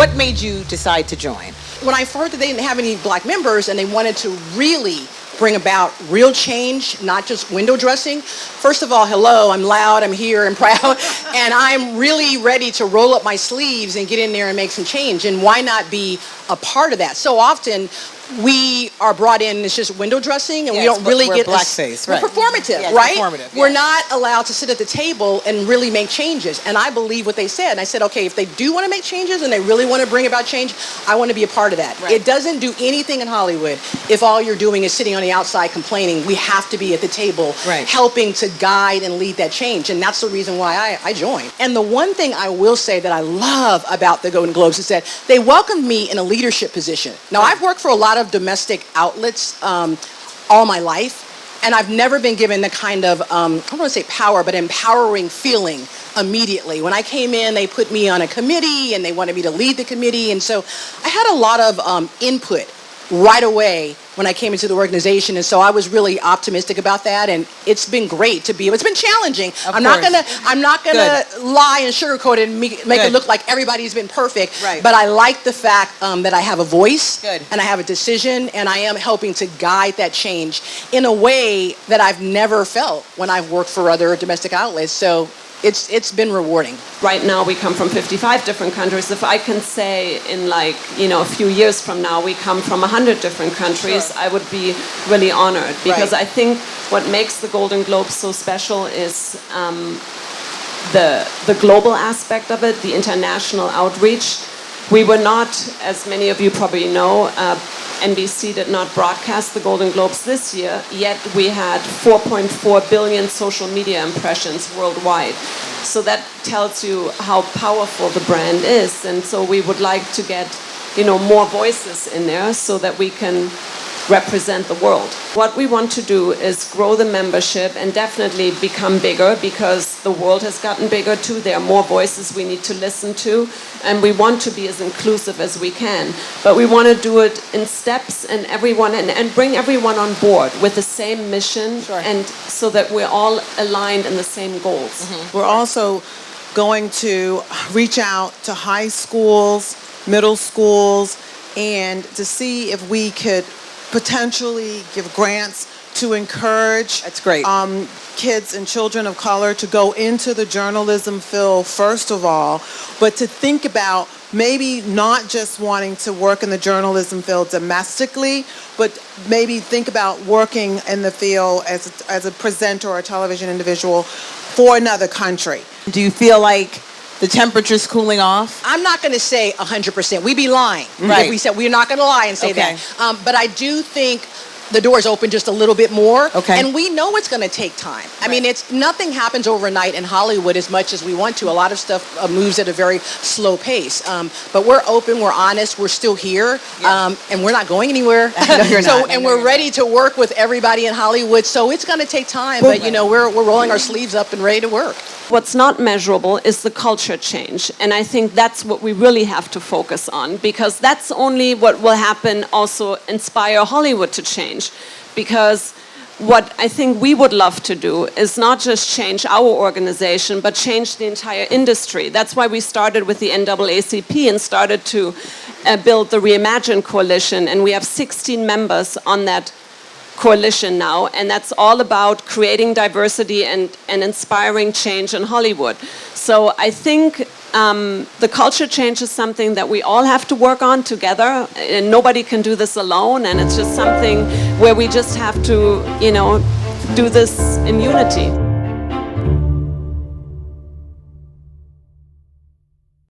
what made you decide to join? When I heard that they didn't have any black members and they wanted to really bring about real change, not just window dressing. First of all, hello, I'm loud, I'm here, I'm proud, and I'm really ready to roll up my sleeves and get in there and make some change. And why not be a part of that? So often we are brought in, it's just window dressing, and we don't really get blackface, right? We're performative, yes, right? Performative, we're yes. not allowed to sit at the table and really make changes. And I believe what they said. And I said, okay, if they do want to make changes and they really want to bring about change, I want to be a part of that. Right. It doesn't do anything in Hollywood if all you're doing is sitting on the outside complaining. We have to be at the table, right, helping to guide and lead that change. And that's the reason why I joined. And the one thing I will say that I love about the Golden Globes is that they welcomed me in a leadership position. Now, I've worked for a lot of domestic outlets all my life, and I've never been given the kind of, I don't want to say power, but empowering feeling immediately. When I came in, they put me on a committee, and they wanted me to lead the committee, and so I had a lot of input right away when I came into the organization, and so I was really optimistic about that, and it's been great to be. It's been challenging. I'm not gonna lie and sugarcoat it and make it look like everybody's been perfect. Right. But I like the fact that I have a voice, Good. and I have a decision, and I am helping to guide that change in a way that I've never felt when I've worked for other domestic outlets. So it's been rewarding. Right now we come from 55 different countries. If I can say in a few years from now we come from 100 different countries, sure, I would be really honored, because I think what makes the Golden Globes so special is the global aspect of it, the international outreach. We were not, as many of you probably know, NBC did not broadcast the Golden Globes this year, yet we had 4.4 billion social media impressions worldwide. So that tells you how powerful the brand is. And so we would like to get, more voices in there so that we can represent the world. What we want to do is grow the membership and definitely become bigger, because the world has gotten bigger too. There are more voices we need to listen to, and we want to be as inclusive as we can. But we want to do it in steps, and bring everyone on board with the same mission, sure, and so that we're all aligned in the same goals. Mm-hmm. We're also going to reach out to high schools, middle schools, and to see if we could potentially give grants to encourage kids and children of color to go into the journalism field first of all, but to think about maybe not just wanting to work in the journalism field domestically, but maybe think about working in the field as a presenter or a television individual for another country. Do you feel like the temperature's cooling off? I'm not going to say 100%. We'd be lying right, if we said, we're not going to lie and say that. But I do think the door's open just a little bit more. Okay. And we know it's going to take time. I mean, nothing happens overnight in Hollywood as much as we want to. A lot of stuff moves at a very slow pace. But we're open, we're honest, we're still here, and we're not going anywhere. No, you're not. And we're ready to work with everybody in Hollywood. So it's going to take time, but we're rolling our sleeves up and ready to work. What's not measurable is the culture change. And I think that's what we really have to focus on, because that's only what will happen, also inspire Hollywood to change. Because what I think we would love to do is not just change our organization, but change the entire industry. That's why we started with the NAACP and started to build the Reimagine Coalition. And we have 16 members on that coalition now, and that's all about creating diversity and inspiring change in Hollywood. So I think the culture change is something that we all have to work on together, and nobody can do this alone, and it's just something where we just have to, do this in unity.